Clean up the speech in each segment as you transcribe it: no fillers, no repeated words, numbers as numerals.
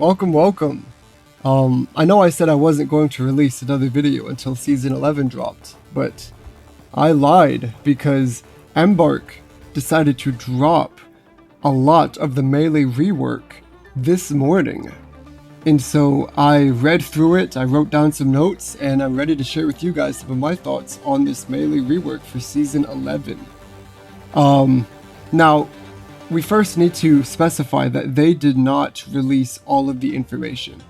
Welcome. I know I said I wasn't going to release another video until Season 11 dropped, but I lied because Embark decided to drop a lot of the melee rework this morning. And so I read through it, I wrote down some notes, and I'm ready to share with you guys some of my thoughts on this melee rework for Season 11. Now, we first need to specify that they did not release all of the information.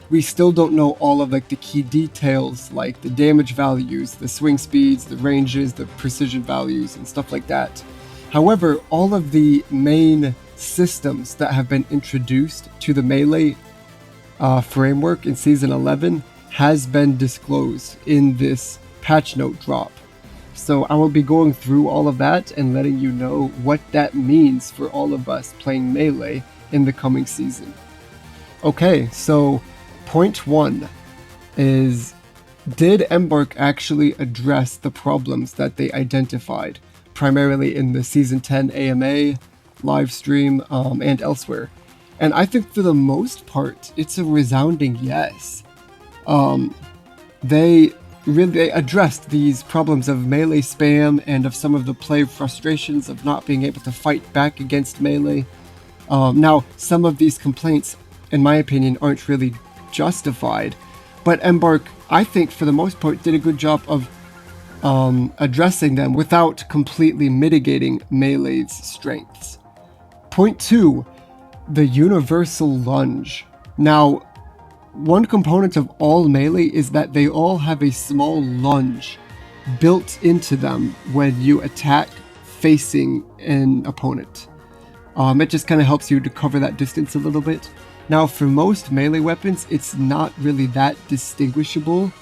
We still don't know all of the key details, like the damage values, the swing speeds, the ranges, the precision values, and stuff like that. However, all of the main systems that have been introduced to the melee framework in Season 11 has been disclosed in this patch note drop. So I will be going through all of that and letting you know what that means for all of us playing melee in the coming season. Okay, so point 1 is, did Embark actually address the problems that they identified, primarily in the Season 10 AMA, live stream, and elsewhere? And I think for the most part, it's a resounding yes. They really addressed these problems of melee spam and of some of the play frustrations of not being able to fight back against melee. Now, some of these complaints, in my opinion, aren't really justified, but Embark, I think, for the most part, did a good job of addressing them without completely mitigating melee's strengths. Point 2, the universal lunge. Now, one component of all melee is that they all have a small lunge built into them when you attack facing an opponent. It just kind of helps you to cover that distance a little bit. Now, for most melee weapons, it's not really that distinguishable.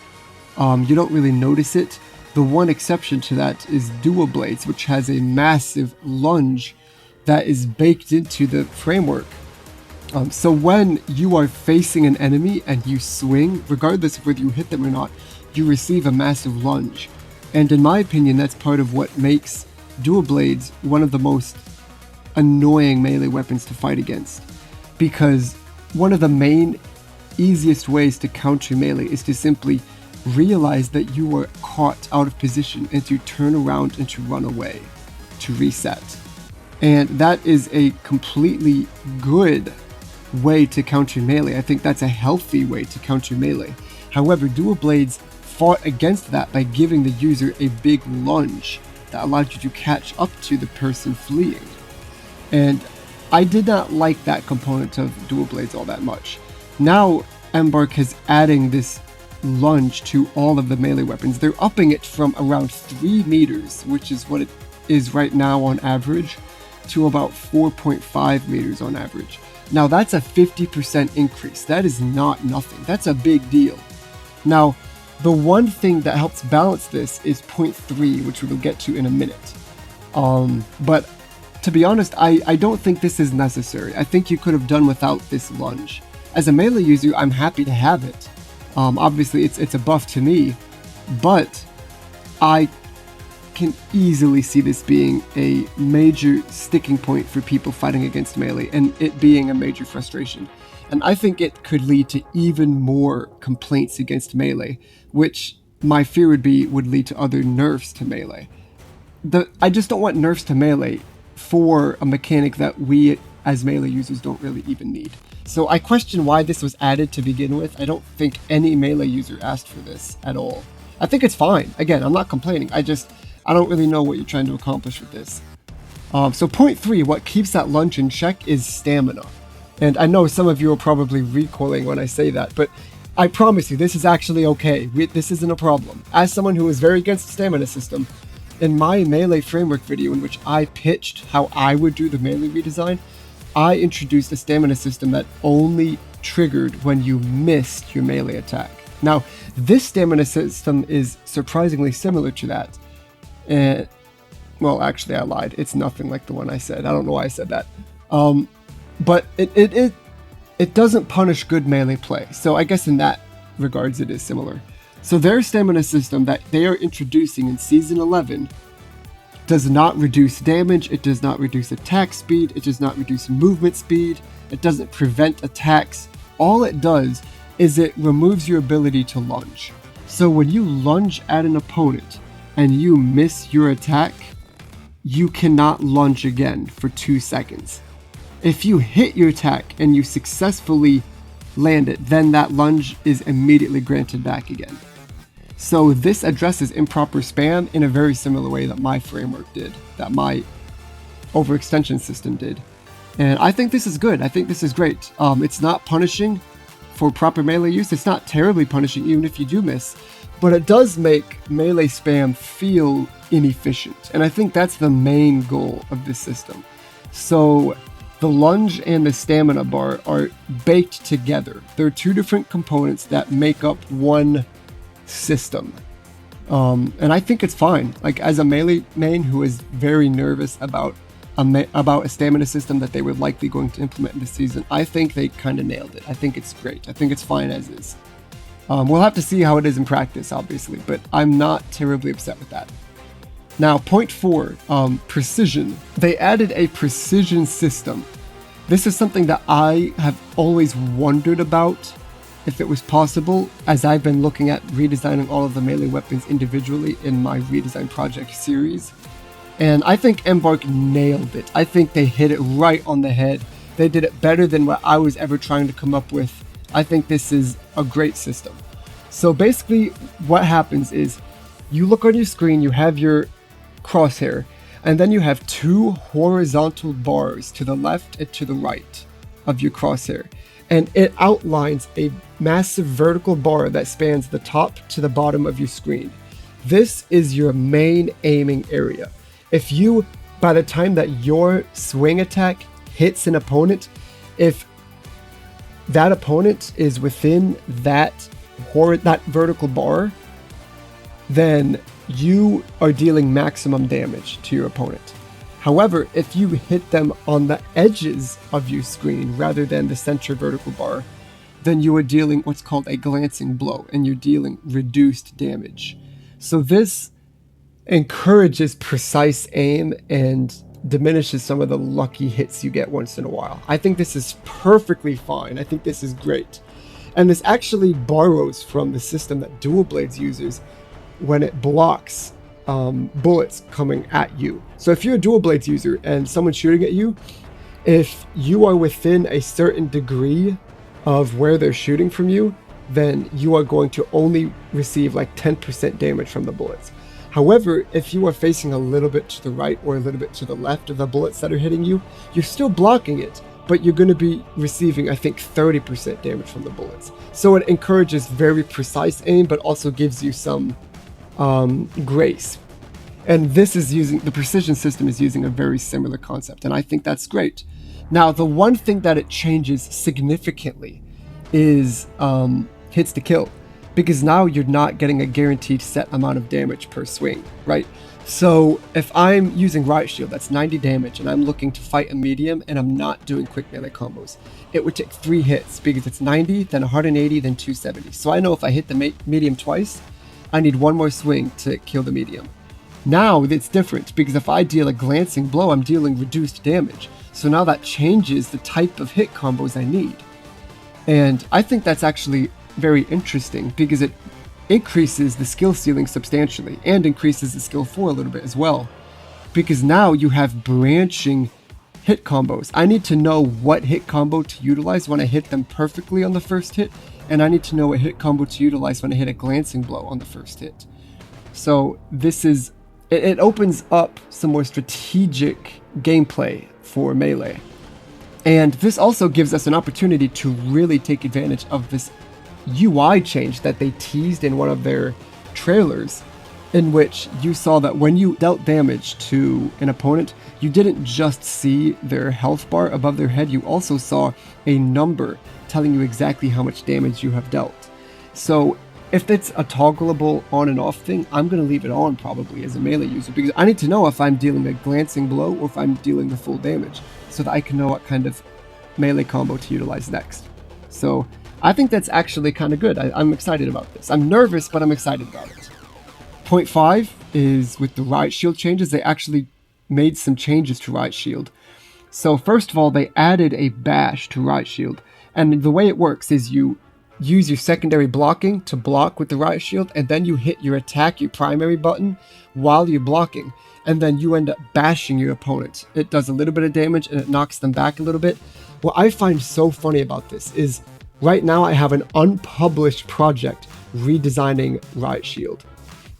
You don't really notice it. The one exception to that is dual blades, which has a massive lunge that is baked into the framework. So when you are facing an enemy and you swing, regardless of whether you hit them or not, you receive a massive lunge. And in my opinion, that's part of what makes dual blades one of the most annoying melee weapons to fight against. Because one of the main easiest ways to counter melee is to simply realize that you are caught out of position and to turn around and to run away, to reset. And that is a completely good way to counter melee. I think that's a healthy way to counter melee. However, dual blades fought against that by giving the user a big lunge that allowed you to catch up to the person fleeing. And I did not like that component of dual blades all that much. Now, Embark is adding this lunge to all of the melee weapons. They're upping it from around 3 meters, which is what it is right now on average, to about 4.5 meters on average. Now, that's a 50% increase. That is not nothing. That's a big deal. Now, the one thing that helps balance this is point 3, which we'll get to in a minute. But to be honest, I don't think this is necessary. I think you could have done without this lunge. As a melee user, I'm happy to have it. Obviously, it's a buff to me, but I can easily see this being a major sticking point for people fighting against melee, and it being a major frustration. And I think it could lead to even more complaints against melee, which my fear would lead to other nerfs to melee. I just don't want nerfs to melee for a mechanic that we as melee users don't really even need. So I question why this was added to begin with. I don't think any melee user asked for this at all. I think it's fine. Again, I'm not complaining. I don't really know what you're trying to accomplish with this. So point 3, what keeps that lunge in check is stamina. And I know some of you are probably recoiling when I say that, but I promise you, this is actually okay. This isn't a problem. As someone who is very against the stamina system, in my melee framework video in which I pitched how I would do the melee redesign, I introduced a stamina system that only triggered when you missed your melee attack. Now, this stamina system is surprisingly similar to that. Well, actually, I lied. It's nothing like the one I said. I don't know why I said that. But it doesn't punish good melee play. So I guess in that regards, it is similar. So their stamina system that they are introducing in Season 11 does not reduce damage, it does not reduce attack speed, it does not reduce movement speed, it doesn't prevent attacks, all it does is it removes your ability to lunge. So when you lunge at an opponent and you miss your attack, you cannot lunge again for 2 seconds. If you hit your attack and you successfully land it, then that lunge is immediately granted back again. So this addresses improper spam in a very similar way that my framework did, that my overextension system did. And I think this is good. I think this is great. It's not punishing for proper melee use. It's not terribly punishing even if you do miss, but it does make melee spam feel inefficient. And I think that's the main goal of this system. So the lunge and the stamina bar are baked together. They're two different components that make up one system. And I think it's fine. Like, as a melee main who is very nervous about a stamina system that they were likely going to implement in this season, I think they kind of nailed it. I think it's great. I think it's fine as is. We'll have to see how it is in practice, obviously, but I'm not terribly upset with that. Now, point 4, precision. They added a precision system. This is something that I have always wondered about, if it was possible, as I've been looking at redesigning all of the melee weapons individually in my redesign project series. And I think Embark nailed it. I think they hit it right on the head. They did it better than what I was ever trying to come up with. I think this is a great system. So basically what happens is you look on your screen, you have your crosshair, and then you have 2 horizontal bars to the left and to the right of your crosshair. And it outlines a massive vertical bar that spans the top to the bottom of your screen. This is your main aiming area. If you, by the time that your swing attack hits an opponent, if that opponent is within that vertical bar, then you are dealing maximum damage to your opponent. However, if you hit them on the edges of your screen rather than the center vertical bar, then you are dealing what's called a glancing blow, and you're dealing reduced damage. So this encourages precise aim and diminishes some of the lucky hits you get once in a while. I think this is perfectly fine. I think this is great. And this actually borrows from the system that Dual Blades uses when it blocks bullets coming at you. So if you're a Dual Blades user and someone's shooting at you, if you are within a certain degree of where they're shooting from you, then you are going to only receive like 10% damage from the bullets. However, if you are facing a little bit to the right or a little bit to the left of the bullets that are hitting you, you're still blocking it, but you're going to be receiving, I think, 30% damage from the bullets. So it encourages very precise aim, but also gives you some grace. And this is using, the precision system is using a very similar concept, and I think that's great. Now, the one thing that it changes significantly is hits to kill, because now you're not getting a guaranteed set amount of damage per swing, right? So if I'm using Riot Shield, that's 90 damage, and I'm looking to fight a medium and I'm not doing quick melee combos, it would take 3 hits because it's 90, then 180, then 270. So I know if I hit the medium twice, I need 1 more swing to kill the medium. Now it's different, because if I deal a glancing blow, I'm dealing reduced damage. So now that changes the type of hit combos I need. And I think that's actually very interesting, because it increases the skill ceiling substantially and increases the skill floor a little bit as well, because now you have branching hit combos. I need to know what hit combo to utilize when I hit them perfectly on the first hit, and I need to know what hit combo to utilize when I hit a glancing blow on the first hit. So this is, it opens up some more strategic gameplay for melee. And this also gives us an opportunity to really take advantage of this UI change that they teased in one of their trailers, in which you saw that when you dealt damage to an opponent, you didn't just see their health bar above their head, you also saw a number telling you exactly how much damage you have dealt. So if it's a toggleable on and off thing, I'm going to leave it on probably as a melee user, because I need to know if I'm dealing a glancing blow or if I'm dealing the full damage, so that I can know what kind of melee combo to utilize next. So I think that's actually kind of good. I'm excited about this. I'm nervous, but I'm excited about it. Point 5 is with the Riot Shield changes. They actually made some changes to Riot Shield. So first of all, they added a bash to Riot Shield. And the way it works is you use your secondary blocking to block with the Riot Shield, and then you hit your attack, your primary button, while you're blocking. And then you end up bashing your opponent. It does a little bit of damage and it knocks them back a little bit. What I find so funny about this is right now I have an unpublished project redesigning Riot Shield.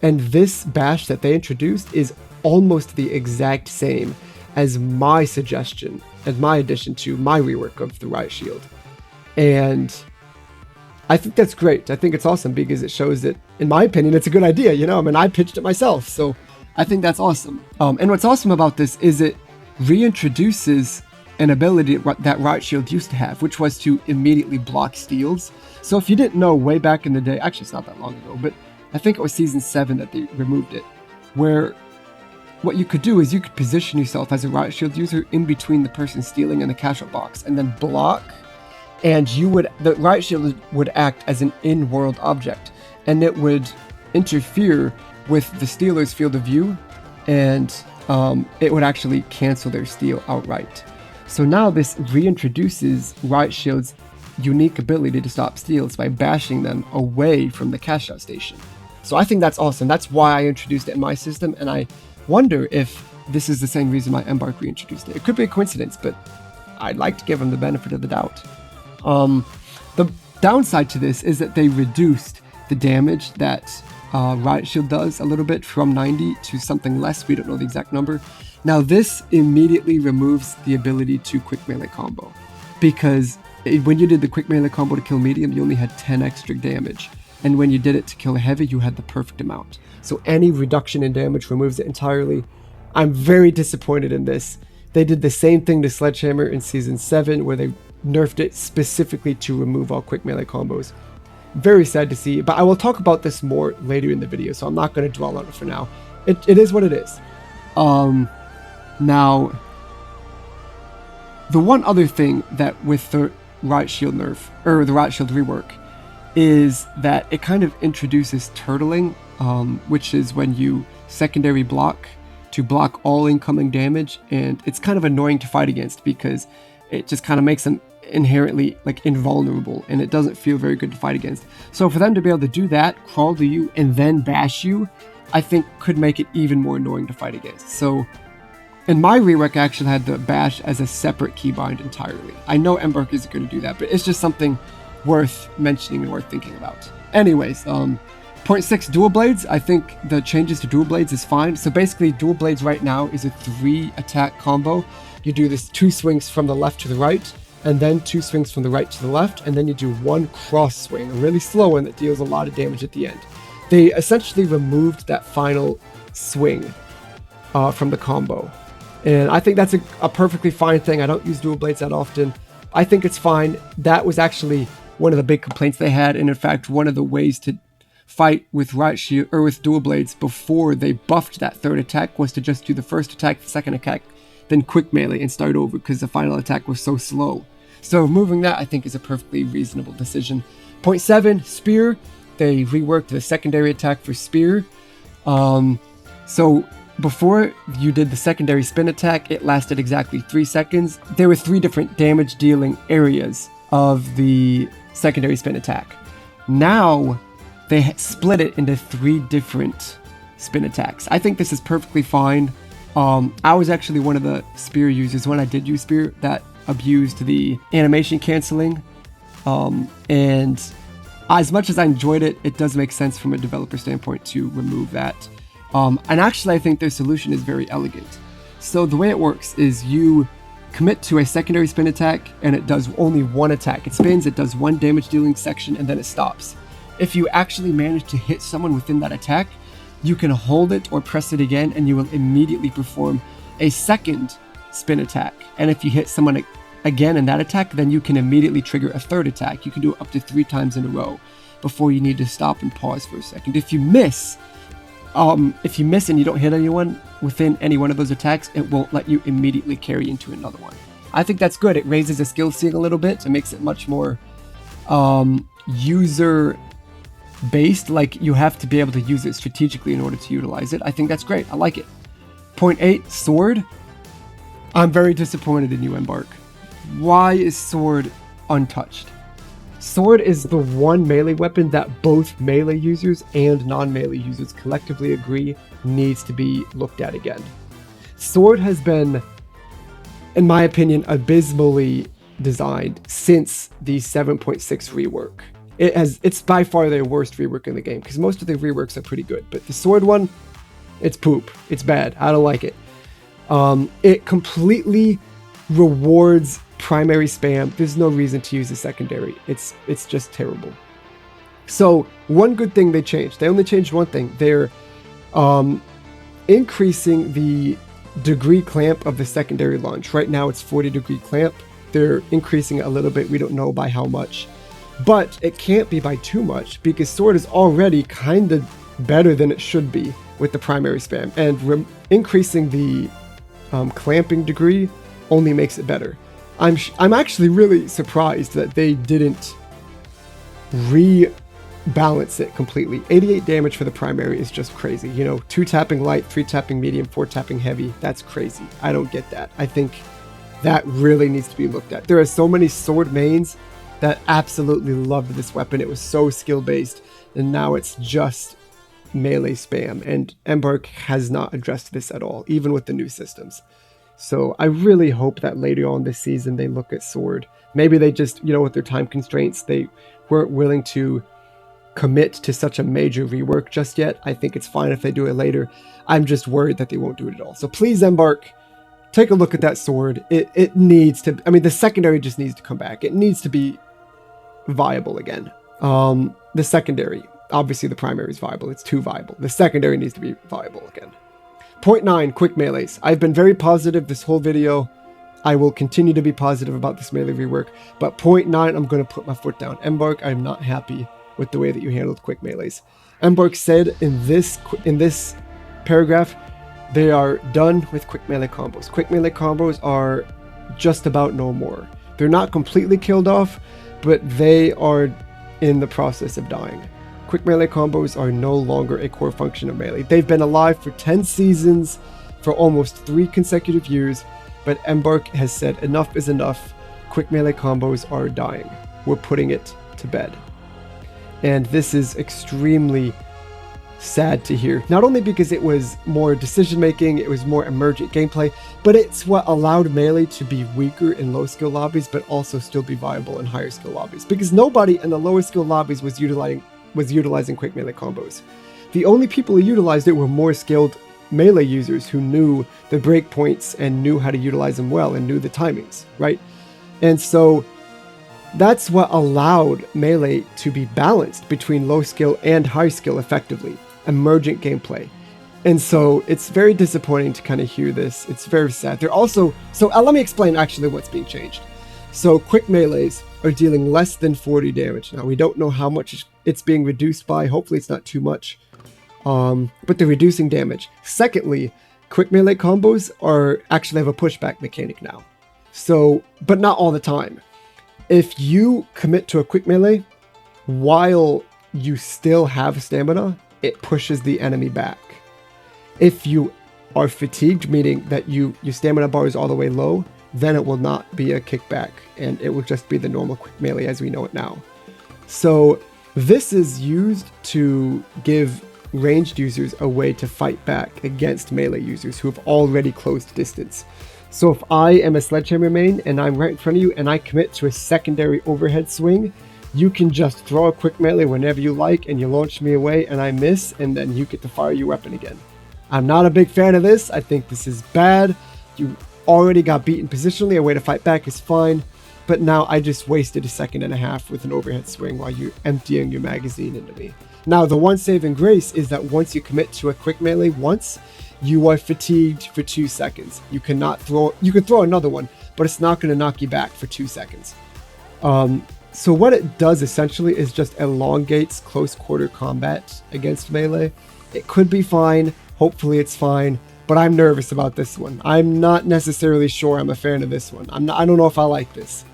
And this bash that they introduced is almost the exact same as my suggestion and my addition to my rework of the Riot Shield. And I think that's great. I think it's awesome because it shows that, in my opinion, it's a good idea. You know, I mean, I pitched it myself, so I think that's awesome. And what's awesome about this is it reintroduces an ability that Riot Shield used to have, which was to immediately block steals. So if you didn't know, way back in the day, actually it's not that long ago, but I think it was season 7 that they removed it, where what you could do is you could position yourself as a Riot Shield user in between the person stealing and the cash out box, and then block, and the Riot Shield would act as an in-world object, and it would interfere with the stealer's field of view, and it would actually cancel their steal outright. So now this reintroduces Riot Shield's unique ability to stop steals by bashing them away from the cash out station. So I think that's awesome. That's why I introduced it in my system, and I wonder if this is the same reason why Embark reintroduced it. It could be a coincidence, but I'd like to give them the benefit of the doubt. The downside to this is that they reduced the damage that Riot Shield does a little bit from 90 to something less. We don't know the exact number. Now this immediately removes the ability to quick melee combo, because when you did the quick melee combo to kill medium, you only had 10 extra damage, and when you did it to kill heavy, you had the perfect amount. So any reduction in damage removes it entirely. I'm very disappointed in this. They did the same thing to Sledgehammer in season 7, where they nerfed it specifically to remove all quick melee combos. Very sad to see, but I will talk about this more later in the video, so I'm not going to dwell on it for now. It is what it is. Now, the one other thing that with the Riot Shield nerf, or the Riot Shield rework, is that it kind of introduces turtling, which is when you secondary block to block all incoming damage, and it's kind of annoying to fight against because it just kind of makes them inherently like invulnerable, and it doesn't feel very good to fight against. So for them to be able to do that, crawl to you, and then bash you, I think could make it even more annoying to fight against. So in my rework, I actually had the bash as a separate keybind entirely. I know Embark isn't going to do that, but it's just something worth mentioning and worth thinking about. Anyways, point 6, dual blades. I think the changes to dual blades is fine. So basically, dual blades right now is a 3 attack combo. You do this 2 swings from the left to the right, and then 2 swings from the right to the left, and then you do 1 cross swing, a really slow one that deals a lot of damage at the end. They essentially removed that final swing from the combo, and I think that's a perfectly fine thing. I don't use dual blades that often. I think it's fine. That was actually one of the big complaints they had, and in fact, one of the ways to fight with Riot Shield or with dual blades before they buffed that 3rd attack was to just do the 1st attack, the 2nd attack, then quick melee and start over because the final attack was so slow. So removing that, I think, is a perfectly reasonable decision. Point 7, spear. They reworked the secondary attack for spear. So before you did the secondary spin attack, it lasted exactly 3 seconds. There were 3 different damage dealing areas of the secondary spin attack. Now they split it into 3 different spin attacks. I think this is perfectly fine. I was actually one of the spear users when I did use spear that abused the animation canceling, and as much as I enjoyed it, it does make sense from a developer standpoint to remove that. And actually I think their solution is very elegant. So the way it works is you commit to a secondary spin attack, and it does only 1 attack. It spins, it does 1 damage dealing section, and then it stops. If you actually manage to hit someone within that attack, you can hold it or press it again, and you will immediately perform a 2nd spin attack. And if you hit someone again in that attack, then you can immediately trigger a 3rd attack. You can do it up to 3 times in a row before you need to stop and pause for a second. If you miss and you don't hit anyone within any one of those attacks, it won't let you immediately carry into another one. I think that's good. It raises the skill ceiling a little bit. It makes it much more user based, like you have to be able to use it strategically in order to utilize it. I think that's great. I like it. Point 8, sword. I'm very disappointed in you, Embark. Why is sword untouched. Sword is the one melee weapon that both melee users and non-melee users collectively agree needs to be looked at again. Sword has been, in my opinion, abysmally designed since the 7.6 rework. It's by far their worst rework in the game, because most of the reworks are pretty good, but the sword one, it's poop. It's bad. I don't like it. It completely rewards primary spam. There's no reason to use a secondary. It's just terrible. So one good thing they changed. They only changed one thing. They're increasing the degree clamp of the secondary launch. Right now it's 40 degree clamp. They're increasing it a little bit. We don't know by how much, but it can't be by too much because sword is already kind of better than it should be with the primary spam, and increasing the clamping degree only makes it better. I'm actually really surprised that they didn't rebalance it completely. 88 damage for the primary is just crazy. You know, 2 tapping light, 3 tapping medium, 4 tapping heavy. That's crazy. I don't get that. I think that really needs to be looked at. There are so many sword mains that absolutely loved this weapon. It was so skill based, and now it's just melee spam, and Embark has not addressed this at all, even with the new systems. So I really hope that later on this season they look at sword. Maybe they just, you know, with their time constraints, they weren't willing to commit to such a major rework just yet. I think it's fine if they do it later. I'm just worried that they won't do it at all. So please, Embark, take a look at that sword. It needs to, I mean, the secondary just needs to come back. It needs to be viable again. The secondary, obviously the primary is viable. It's too viable. The secondary needs to be viable again. Point 9, quick melees. I've been very positive this whole video. I will continue to be positive about this melee rework. But point 9, I'm going to put my foot down. Embark, I'm not happy with the way that you handled quick melees. Embark said in this paragraph, they are done with quick melee combos. Quick melee combos are just about no more. They're not completely killed off, but they are in the process of dying. Quick melee combos are no longer a core function of melee. They've been alive for 10 seasons, for almost 3 consecutive years, but Embark has said enough is enough. Quick melee combos are dying. We're putting it to bed. And this is extremely sad to hear. Not only because it was more decision making, it was more emergent gameplay, but it's what allowed melee to be weaker in low skill lobbies, but also still be viable in higher skill lobbies. Because nobody in the lower skill lobbies was utilizing quick melee combos. The only people who utilized it were more skilled melee users who knew the breakpoints and knew how to utilize them well and knew the timings, right? And so that's what allowed melee to be balanced between low skill and high skill effectively. Emergent gameplay. And so it's very disappointing to kind of hear this. It's very sad. They're also, let me explain actually what's being changed. So quick melees are dealing less than 40 damage. Now we don't know how much it's being reduced by. Hopefully it's not too much. But they're reducing damage. Secondly, quick melee combos actually have a pushback mechanic now. So, but not all the time. If you commit to a quick melee while you still have stamina, it pushes the enemy back. If you are fatigued, meaning that your stamina bar is all the way low, then it will not be a kickback, and it will just be the normal quick melee as we know it now. So this is used to give ranged users a way to fight back against melee users who have already closed distance. So if I am a sledgehammer main and I'm right in front of you and I commit to a secondary overhead swing, you can just throw a quick melee whenever you like and you launch me away and I miss, and then you get to fire your weapon again. I'm not a big fan of this. I think this is bad. You already got beaten positionally. A way to fight back is fine. But now I just wasted a second and a half with an overhead swing while you're emptying your magazine into me. Now the one saving grace is that once you commit to a quick melee once, you are fatigued for 2 seconds. You can throw another one, but it's not going to knock you back for 2 seconds. So what it does essentially is just elongates close quarter combat against melee. It could be fine. Hopefully it's fine, but I'm nervous about this one. I'm not necessarily sure I'm a fan of this one. I don't know if I like this.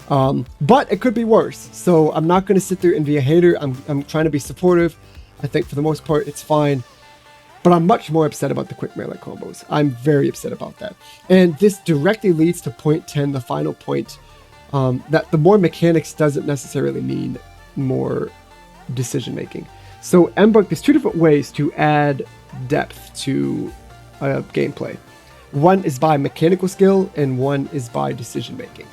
But it could be worse. So I'm not going to sit there and be a hater. I'm trying to be supportive. I think for the most part it's fine. But I'm much more upset about the quick melee combos. I'm very upset about that. And this directly leads to point 10, the final point that the more mechanics doesn't necessarily mean more decision making. So embark, there's two different ways to add depth to gameplay. One is by mechanical skill and one is by decision making.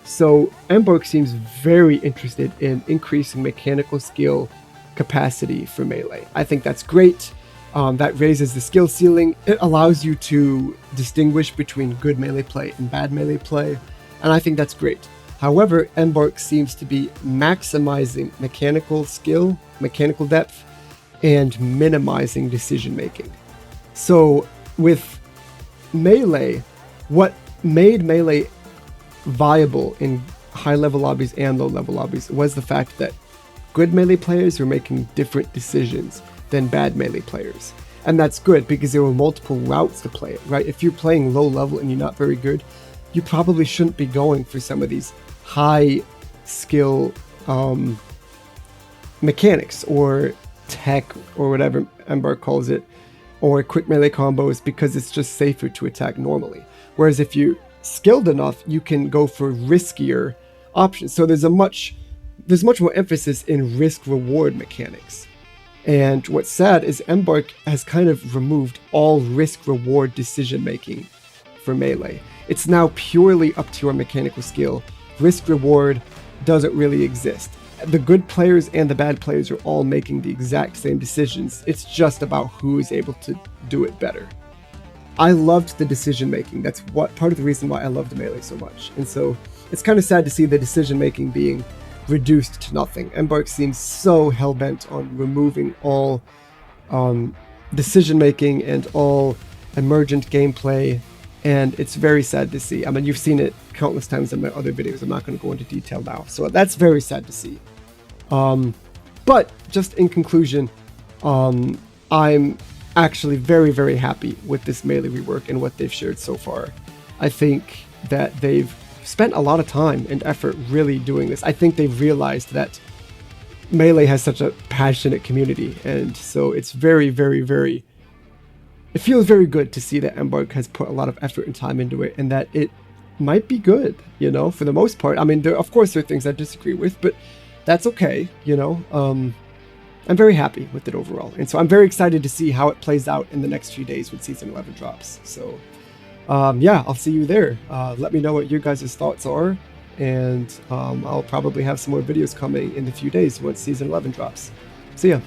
So embark seems very interested in increasing mechanical skill capacity for melee. I think that's great. That raises the skill ceiling. It allows you to distinguish between good melee play and bad melee play, and I think that's great. However, embark seems to be maximizing mechanical skill, mechanical depth, and minimizing decision making. So with melee, what made melee viable in high level lobbies and low level lobbies was the fact that good melee players were making different decisions than bad melee players. And that's good because there were multiple routes to play it, right? If you're playing low level and you're not very good, you probably shouldn't be going for some of these high skill mechanics or tech or whatever Embark calls it, or quick melee combos, because it's just safer to attack normally. Whereas if you're skilled enough, you can go for riskier options. So there's much more emphasis in risk reward mechanics. And what's sad is Embark has kind of removed all risk reward decision making for melee. It's now purely up to your mechanical skill. Risk reward doesn't really exist. The good players and the bad players are all making the exact same decisions. It's just about who is able to do it better. I loved the decision making. That's part of the reason why I loved melee so much. And so it's kind of sad to see the decision making being reduced to nothing. Embark seems so hell-bent on removing all decision making and all emergent gameplay, and it's very sad to see. I mean, you've seen it countless times in my other videos. I'm not going to go into detail now, so that's very sad to see. But just in conclusion, I'm actually very, very happy with this melee rework and what they've shared so far. I think that they've spent a lot of time and effort really doing this. I think they've realized that melee has such a passionate community, and so it's very, very, very... It feels very good to see that Embark has put a lot of effort and time into it, and that it might be good, you know, for the most part. I mean, of course there are things I disagree with, but that's okay, you know. I'm very happy with it overall, and so I'm very excited to see how it plays out in the next few days when Season 11 drops. So, yeah, I'll see you there. Let me know what your guys' thoughts are, and I'll probably have some more videos coming in a few days once Season 11 drops. See ya!